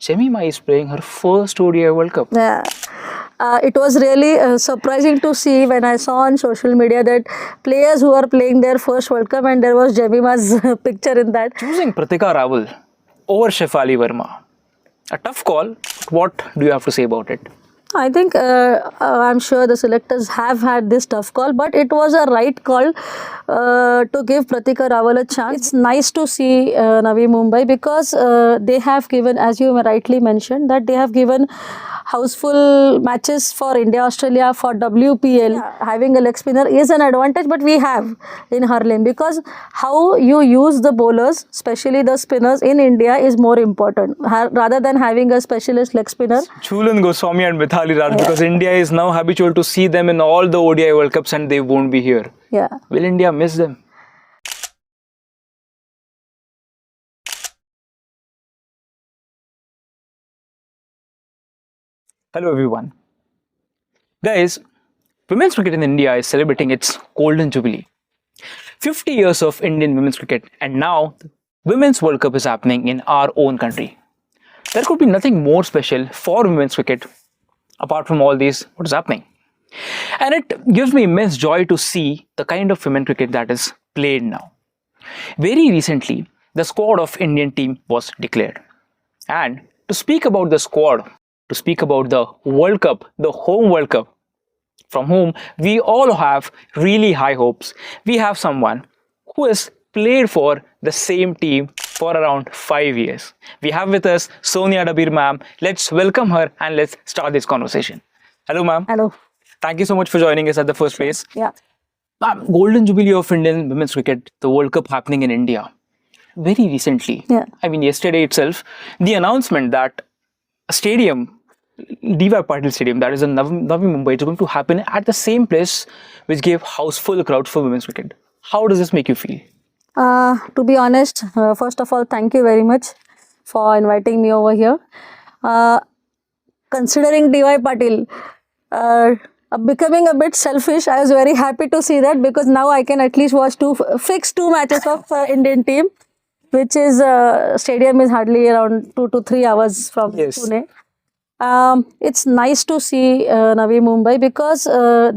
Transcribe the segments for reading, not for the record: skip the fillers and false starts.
Jemimah is playing her first ODI World Cup. Yeah. It was really surprising to see when I saw on social media that players who are playing their first World Cup and there was Jemimah's picture in that. Choosing Pratika Rawal over Shefali Verma. A tough call. What do you have to say about it? I think I'm sure the selectors have had this tough call, but it was a right call to give Pratika Rawal a chance. It's nice to see Navi Mumbai because they have given, as you rightly mentioned, that they have given houseful matches for India, Australia, for WPL. Yeah. Having a leg spinner is an advantage, but we have in Harlem because how you use the bowlers, especially the spinners in India, is more important rather than having a specialist leg spinner. Jhulan Goswami and Mithali Raj, because India is now habitual to see them in all the ODI World Cups and they won't be here. Yeah. Will India miss them? Hello everyone. Guys, women's cricket in India is celebrating its golden jubilee. 50 years of Indian women's cricket, and now the Women's World Cup is happening in our own country. There could be nothing more special for women's cricket apart from all these, what is happening. And it gives me immense joy to see the kind of women cricket that is played now. Very recently, the squad of Indian team was declared. And to speak about the squad, to speak about the World Cup, the home World Cup, from whom we all have really high hopes, we have someone who has played for the same team for around 5 years. We have with us Soniya Dabir ma'am. Let's welcome her and let's start this conversation. Hello ma'am. Hello. Thank you so much for joining us at the first place. Yeah. Ma'am, golden jubilee of Indian women's cricket, the World Cup happening in India. Very recently, I mean yesterday itself, the announcement that a stadium, D.Y. Patil Stadium, that is in Navi Mumbai, is going to happen at the same place which gave houseful crowds for women's cricket. How does this make you feel? To be honest, first of all, thank you very much for inviting me over here. Considering D.Y. Patil, becoming a bit selfish, I was very happy to see that because now I can at least watch two matches of Indian team, which is stadium is hardly around 2 to 3 hours from Pune. It's nice to see Navi Mumbai because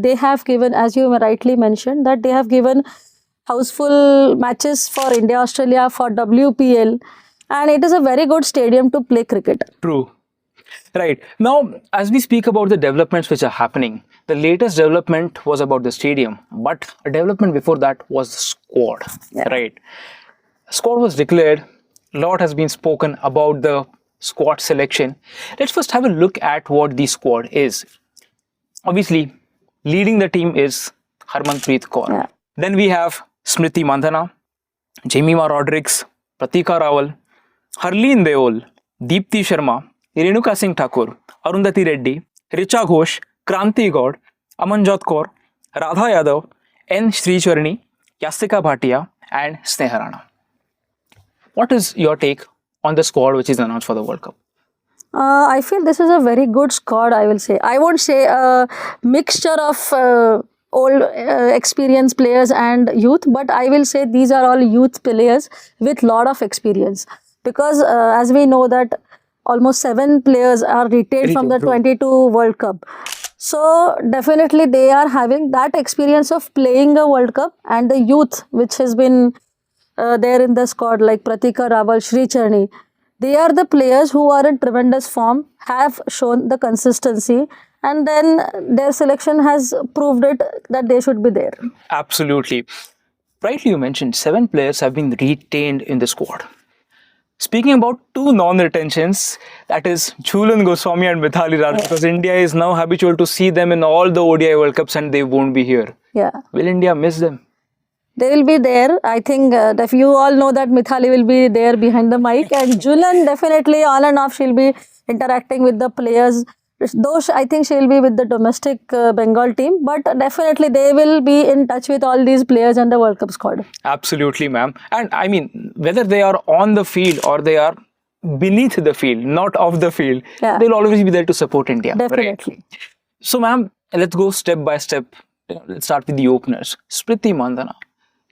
they have given, as you rightly mentioned, that they have given houseful matches for India, Australia, for WPL, and it is a very good stadium to play cricket. True. Right. Now, as we speak about the developments which are happening, the latest development was about the stadium, but a development before that was the squad. Yeah. Right. Squad was declared. A lot has been spoken about the squad selection. Let's first have a look at what the squad is. Obviously, leading the team is Harmanpreet Kaur. Yeah. Then we have Smriti Mandhana, Jemimah Rodrigues, Pratika Rawal, Harleen Deol, Deepti Sharma, Renuka Singh Thakur, Arundhati Reddy, Richa Ghosh, Kranti Gaud, Amanjot Kaur, Radha Yadav, N. Sricharni, Yastika Bhatia, and Sneha Rana. What is your take on the squad which is announced for the World Cup? I feel this is a very good squad, I will say. I won't say a mixture of old experienced players and youth, but I will say these are all youth players with lot of experience. Because as we know that almost 7 players are retained from the 22 World Cup. So definitely they are having that experience of playing a World Cup, and the youth which has been there in the squad like Pratika Rawal, Sricharni, they are the players who are in tremendous form, have shown the consistency, and then their selection has proved it that they should be there. Absolutely. Rightly you mentioned 7 players have been retained in the squad. Speaking about 2 non-retentions, that is Jhulan Goswami and Mithali Raj, because India is now habitual to see them in all the ODI World Cups and they won't be here. Yeah. Will India miss them? They will be there. I think if you all know that Mithali will be there behind the mic, and Jhulan definitely on and off she'll be interacting with the players. Though I think she will be with the domestic Bengal team, but definitely they will be in touch with all these players and the World Cup squad. Absolutely, ma'am. And I mean, whether they are on the field or they are beneath the field, not off the field, they'll always be there to support India. Definitely. Right? So, ma'am, let's go step by step. Let's start with the openers. Smriti Mandhana,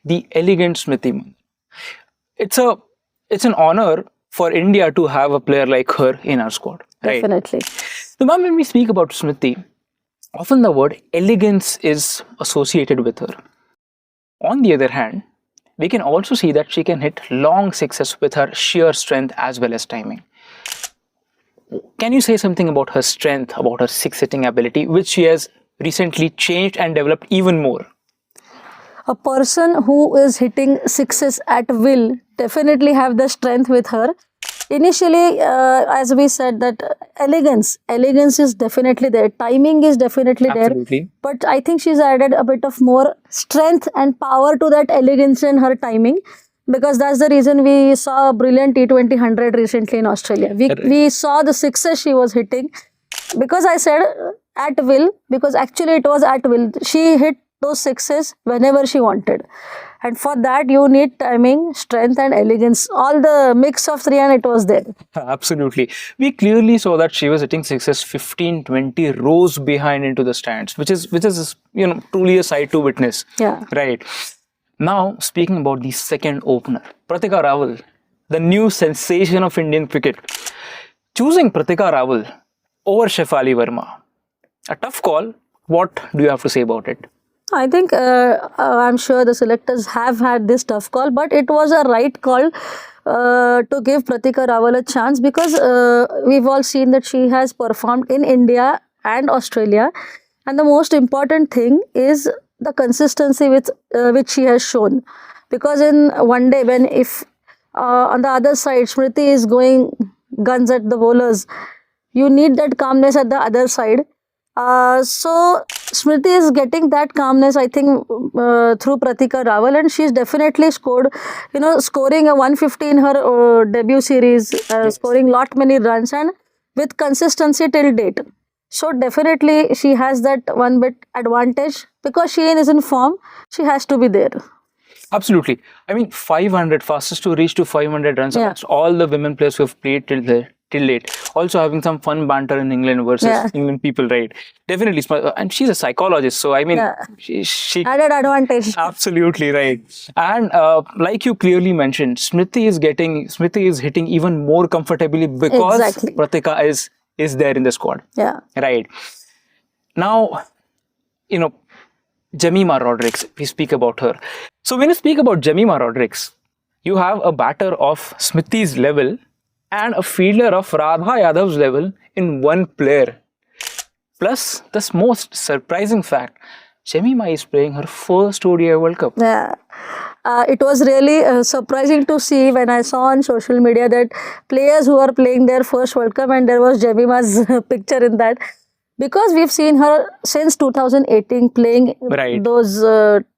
the elegant Smriti Mandhana. It's an honor for India to have a player like her in our squad. Right? Definitely. So, ma'am, when we speak about Smriti, often the word elegance is associated with her. On the other hand, we can also see that she can hit long sixes with her sheer strength as well as timing. Can you say something about her strength, about her six hitting ability, which she has recently changed and developed even more? A person who is hitting sixes at will definitely have the strength with her. Initially, as we said, that elegance is definitely there. Timing is definitely there. Absolutely. But I think she's added a bit of more strength and power to that elegance in her timing. Because that's the reason we saw a brilliant T20 100 recently in Australia. We saw the sixes she was hitting. Because I said at will, because actually it was at will. She hit those sixes whenever she wanted. And for that, you need timing, strength, and elegance. All the mix of three, and it was there. Absolutely. We clearly saw that she was hitting sixes 15, 20 rows behind into the stands, which is truly a sight to witness. Yeah. Right. Now, speaking about the second opener, Pratika Rawal, the new sensation of Indian cricket. Choosing Pratika Rawal over Shefali Verma, a tough call. What do you have to say about it? I think I'm sure the selectors have had this tough call, but it was a right call to give Pratika Rawal a chance because we've all seen that she has performed in India and Australia, and the most important thing is the consistency with which she has shown. Because in one day, when if on the other side Smriti is going guns at the bowlers, you need that calmness at the other side. So Smriti is getting that calmness, I think, through Pratika Rawal, and she's definitely scoring a 150 in her debut series, scoring lot many runs, and with consistency till date. So definitely she has that one bit advantage because she is in form. She has to be there. Absolutely. I mean, 500, fastest to reach to 500 runs amongst all the women players who have played till late. Also having some fun banter in England versus England people, right? Definitely. And she's a psychologist. So, I mean, she added advantage. Absolutely right. And like you clearly mentioned, Smriti is hitting even more comfortably because Pratika is there in the squad. Yeah. Right. Now, Jemimah Rodrigues, we speak about her. So when you speak about Jemimah Rodrigues, you have a batter of Smriti's level and a fielder of Radha Yadav's level in one player. Plus, the most surprising fact, Jemimah is playing her first ODI World Cup. Yeah. It was really surprising to see when I saw on social media that players who are playing their first World Cup, and there was Jemimah's picture in that. Because we've seen her since 2018 playing those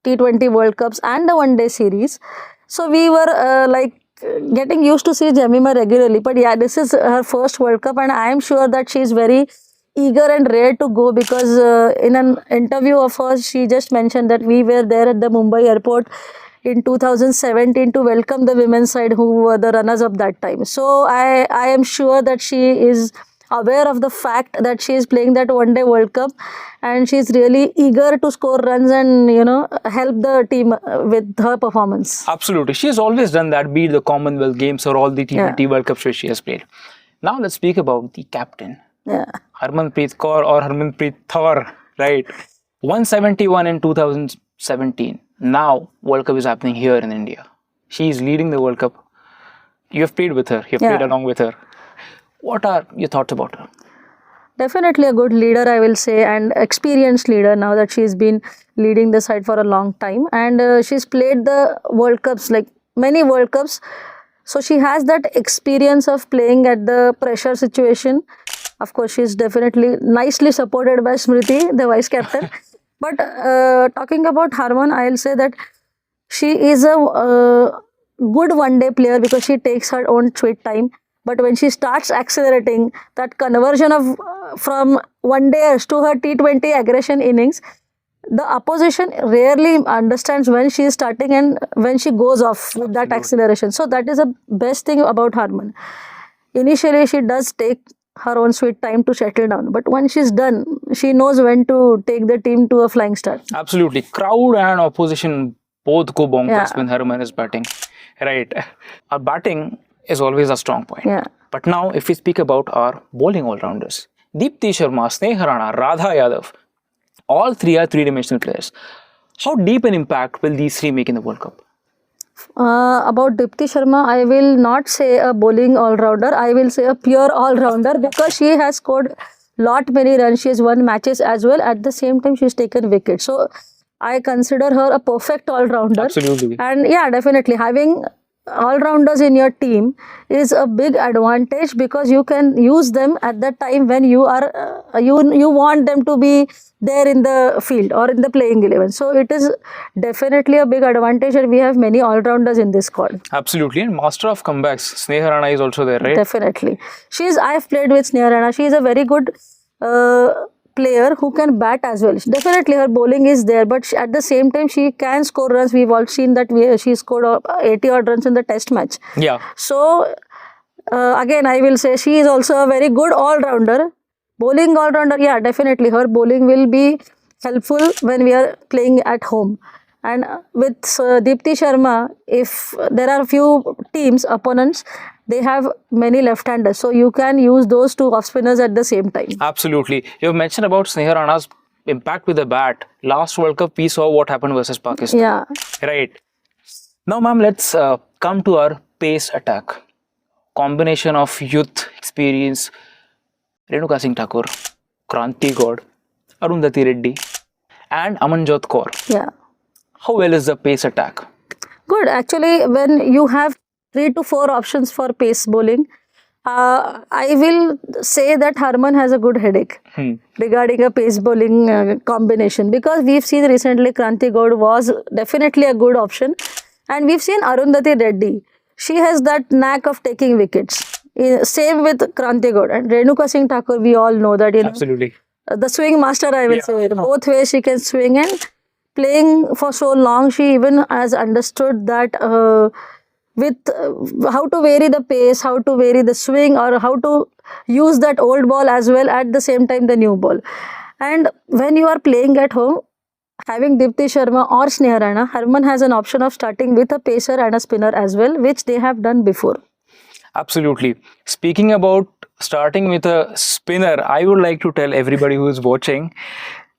T20 World Cups and the One Day series. So we were getting used to see Jemimah regularly. But yeah, this is her first World Cup, and I am sure that she's very eager and rare to go because in an interview of hers, she just mentioned that we were there at the Mumbai airport in 2017 to welcome the women's side who were the runners-up that time. So I am sure that she is aware of the fact that she is playing that One Day World Cup, and she is really eager to score runs and help the team with her performance. Absolutely, she has always done that, be it the Commonwealth Games or all the T20 World Cups which she has played. Now let's speak about the captain. Yeah, Harmanpreet Kaur or Harmanpreet Kaur, right? 171 in 2017. Now World Cup is happening here in India. She is leading the World Cup. You have played with her. You have played along with her. What are your thoughts about her? Definitely a good leader, I will say, and experienced leader now that she's been leading the side for a long time. And she's played the World Cups, like many World Cups. So she has that experience of playing at the pressure situation. Of course, she's definitely nicely supported by Smriti, the vice captain. But talking about Harman, I'll say that she is a good one-day player because she takes her own sweet time. But when she starts accelerating, that conversion of from one day to her T20 aggression innings, the opposition rarely understands when she is starting and when she goes off with that acceleration. So that is the best thing about Harman. Initially, she does take her own sweet time to settle down. But when she's done, she knows when to take the team to a flying start. Absolutely. Crowd and opposition both go bonkers when Harman is batting. Right. Our batting is always a strong point. Yeah. But now, if we speak about our bowling all-rounders, Deepti Sharma, Sneha Rana, Radha Yadav, all three are three-dimensional players. How deep an impact will these three make in the World Cup? About Dipti Sharma, I will not say a bowling all-rounder. I will say a pure all-rounder because she has scored lot many runs. She has won matches as well. At the same time, she has taken wickets. So I consider her a perfect all-rounder. Absolutely. And yeah, definitely having all-rounders in your team is a big advantage because you can use them at the time when you are you want them to be there in the field or in the playing 11. So it is definitely a big advantage, and we have many all-rounders in this squad. Absolutely. And master of comebacks, Sneha Rana is also there, right? Definitely. I have played with Sneha Rana. She is a very good player who can bat as well. Definitely her bowling is there, but at the same time she can score runs. We've all seen that she scored 80 odd runs in the test match. Yeah. So again, I will say she is also a very good all-rounder. Bowling all-rounder, yeah, definitely. Her bowling will be helpful when we are playing at home. And with Deepti Sharma, if there are few teams, opponents, they have many left-handers. So you can use those two off-spinners at the same time. Absolutely. You've mentioned about Sneha Rana's impact with the bat. Last World Cup, we saw what happened versus Pakistan. Yeah. Right. Now, ma'am, let's come to our pace attack. Combination of youth, experience, Renuka Singh Thakur, Kranti God, Arundhati Reddy, and Amanjot Kaur. Yeah. How well is the pace attack? Good. Actually, when you have 3 to 4 options for pace bowling, I will say that Harman has a good headache regarding a pace bowling combination, because we've seen recently Kranti God was definitely a good option, and we've seen Arundhati Reddy. She has that knack of taking wickets. Same with Kranti God and Renuka Singh Thakur. We all know that, Absolutely. The swing master, I will say. Both ways she can swing, and playing for so long, she even has understood that with how to vary the pace, how to vary the swing, or how to use that old ball as well at the same time the new ball. And when you are playing at home, having Deepti Sharma or Sneha Rana, Harman has an option of starting with a pacer and a spinner as well, which they have done before. Absolutely. Speaking about starting with a spinner, I would like to tell everybody who is watching,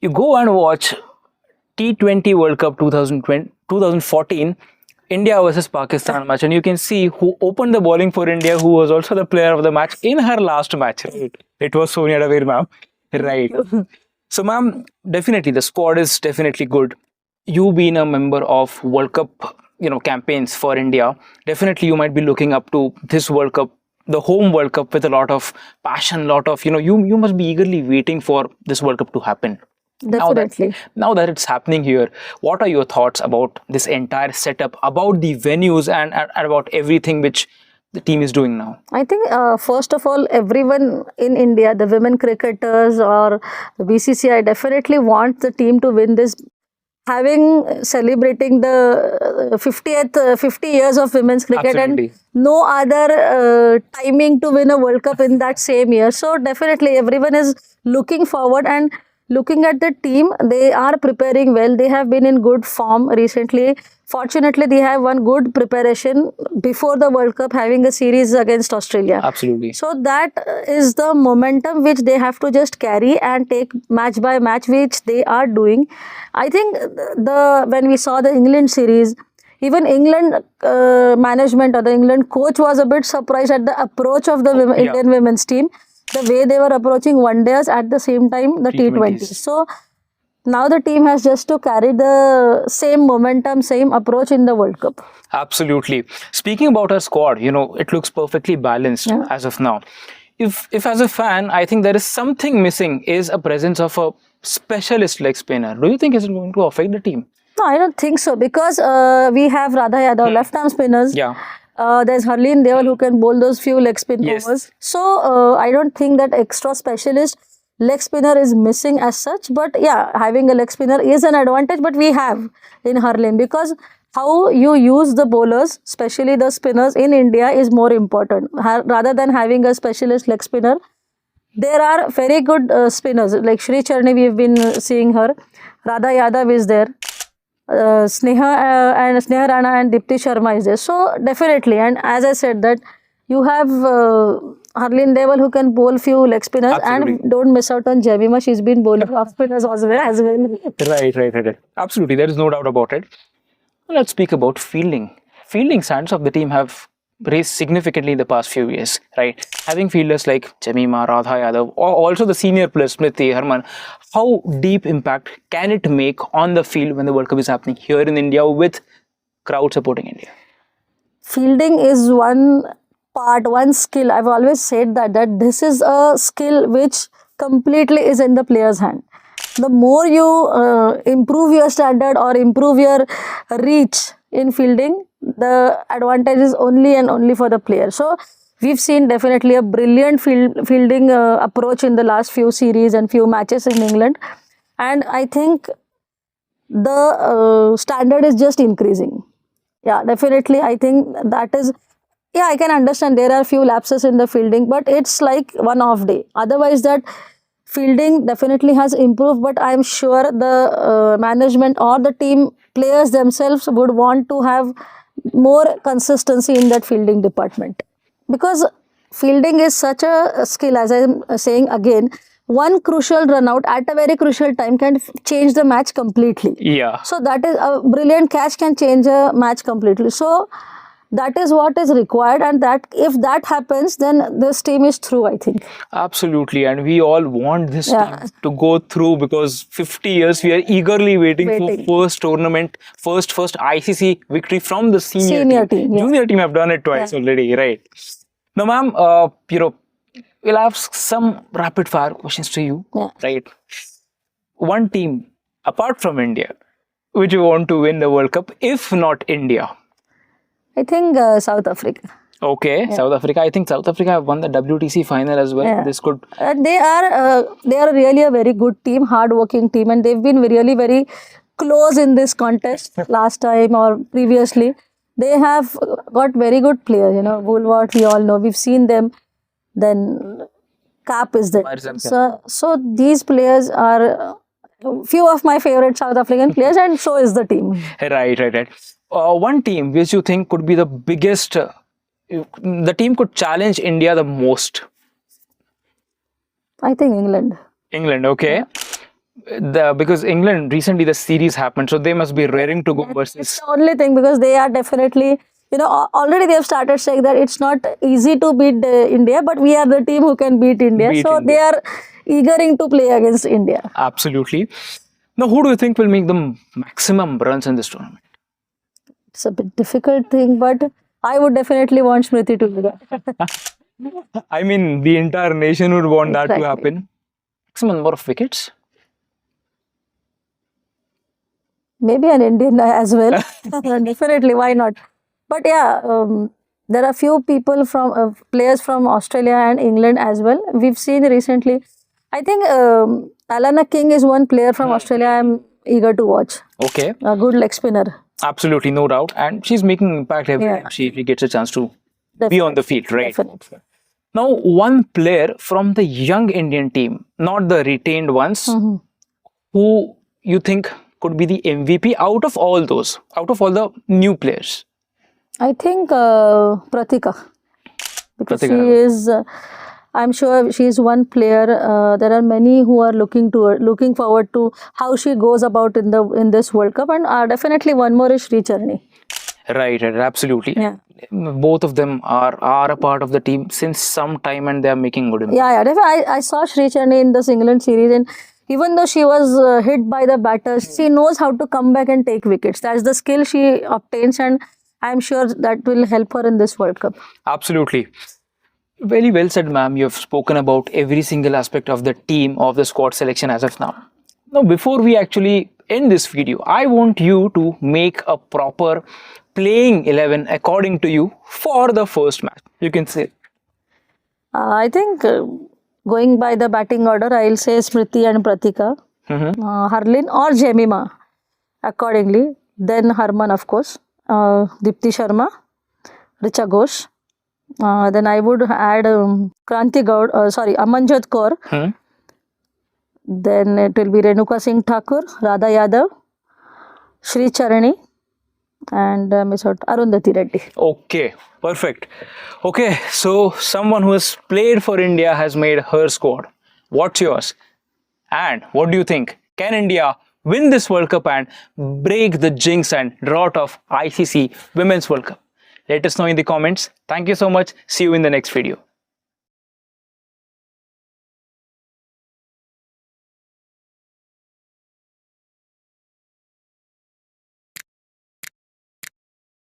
you go and watch T20 World Cup 2014, India versus Pakistan match, and you can see who opened the bowling for India, who was also the player of the match in her last match. Right? It was Soniya Dabir, ma'am. Right. So, ma'am, definitely the squad is definitely good. You being a member of World Cup, campaigns for India, definitely you might be looking up to this World Cup, the home World Cup, with a lot of passion, lot of, you must be eagerly waiting for this World Cup to happen. Definitely. Now that it's happening here, what are your thoughts about this entire setup, about the venues, and about everything which the team is doing now? I think first of all, everyone in India, the women cricketers or the BCCI, definitely want the team to win this. Celebrating the 50 years of women's cricket. Absolutely. And no other timing to win a World Cup in that same year. So definitely everyone is looking forward, and looking at the team, they are preparing well. They have been in good form recently. Fortunately, they have one good preparation before the World Cup, having a series against Australia. Absolutely. So that is the momentum which they have to just carry and take match by match, which they are doing. I think when we saw the England series, even England management or the England coach was a bit surprised at the approach of the Indian women's team, the way they were approaching one days at the same time the T20s. So now the team has just to carry the same momentum, same approach in the World Cup. Absolutely. Speaking about our squad, it looks perfectly balanced as of now. If as a fan, I think there is something missing, is a presence of a specialist leg spinner. Do you think it's going to affect the team? No, I don't think so, because we have Radha Yadav, left-arm spinners. Yeah. There's Harleen Deol who can bowl those few leg spin overs. So I don't think that extra specialist leg spinner is missing as such. But yeah, having a leg spinner is an advantage, but we have in Harleen, because how you use the bowlers, especially the spinners in India, is more important. Rather than having a specialist leg spinner, there are very good spinners like Shri Charni, we've been seeing her. Radha Yadav is there. Sneha Rana and Deepti Sharma is there. So definitely, and as I said that You have Harleen Deval who can bowl few leg spinners, Absolutely. and don't miss out on Jemimah. She's been bowling off spinners as well. Right. Absolutely, there is no doubt about it. Let's speak about fielding. Fielding standards of the team have raised significantly in the past few years, right? Having fielders like Jemimah, Radha Yadav, or also the senior players, Smriti, Harman, how deep impact can it make on the field when the World Cup is happening here in India with crowd supporting India? Fielding is one part, one skill. I've always said that this is a skill which completely is in the player's hand. The more you improve your standard or improve your reach in fielding, the advantage is only and only for the player. So we've seen definitely a brilliant fielding approach in the last few series and few matches in England, and I think the standard is just increasing. Yeah, definitely. I think that is, yeah, I can understand there are few lapses in the fielding, but it's like one off day. Otherwise, that fielding definitely has improved, but I'm sure the management or the team players themselves would want to have more consistency in that fielding department, because fielding is such a skill, as I'm saying again. One crucial run out at a very crucial time can change the match completely. Yeah. So that is a brilliant catch can change a match completely. So that is what is required, and that if that happens, then this team is through, I think. Absolutely, and we all want this Yeah. team to go through because 50 years we are eagerly waiting for first tournament, first ICC victory from the senior team. Yeah. Junior team have done it twice already, right? Now, ma'am, we'll have some rapid fire questions to you, Yeah. right? One team apart from India, which you want to win the World Cup, if not India. I think South Africa. Okay, South Africa. I think South Africa have won the WTC final as well. Yeah. This could. They are really a very good team, hard-working team, and they've been really very close in this contest last time or previously. They have got very good players. You know, Woolward, we all know. We've seen them. Then Cap is there. So these players are few of my favorite South African players, and so is the team. Right. One team which you think could be the biggest, the team could challenge India the most. I think England. England, okay. Because England recently the series happened, so they must be raring to go versus. It's the only thing, because they are definitely, you know, already they have started saying that it's not easy to beat India, but we are the team who can beat India. They are eagering to play against India. Absolutely. Now, who do you think will make the maximum runs in this tournament? It's a bit difficult thing, but I would definitely want Smriti to do that. I mean, the entire nation would want that to happen. Maximum number of wickets? Maybe an Indian as well. Definitely, why not? But yeah, there are few people from players from Australia and England as well. We've seen recently. I think Alana King is one player from Australia I'm eager to watch. Okay. A good leg spinner. Absolutely, no doubt. And she's making impact every time she gets a chance to be on the field, right? Definitely. Now, one player from the young Indian team, not the retained ones, who you think could be the MVP out of all those, out of all the new players? I think Pratika. Because she is, I'm sure she is one player. There are many who are looking forward to how she goes about in this World Cup, and definitely one more is Sri Charni. Right, absolutely. Yeah. Both of them are a part of the team since some time, and they are making good impact. Yeah. Definitely. I saw Sri Charni in this England series, and even though she was hit by the batters, she knows how to come back and take wickets. That's the skill she obtains, and I'm sure that will help her in this World Cup. Absolutely. Very well said, ma'am. You have spoken about every single aspect of the team, of the squad selection as of now. Now, before we actually end this video, I want you to make a proper playing 11 according to you for the first match. You can say. I think going by the batting order, I'll say Smriti and Pratika, Harleen or Jemimah accordingly. Then Harman, of course, Dipti Sharma, Richa Ghosh. Then I would add Amanjot Kaur. Then it will be Renuka Singh Thakur, Radha Yadav, Sri Charani, and Miss Arundhati Reddy. Okay, perfect. Okay, so someone who has played for India has made her squad. What's yours? And what do you think? Can India win this World Cup and break the jinx and drought of ICC Women's World Cup? Let us know in the comments. Thank you so much. See you in the next video.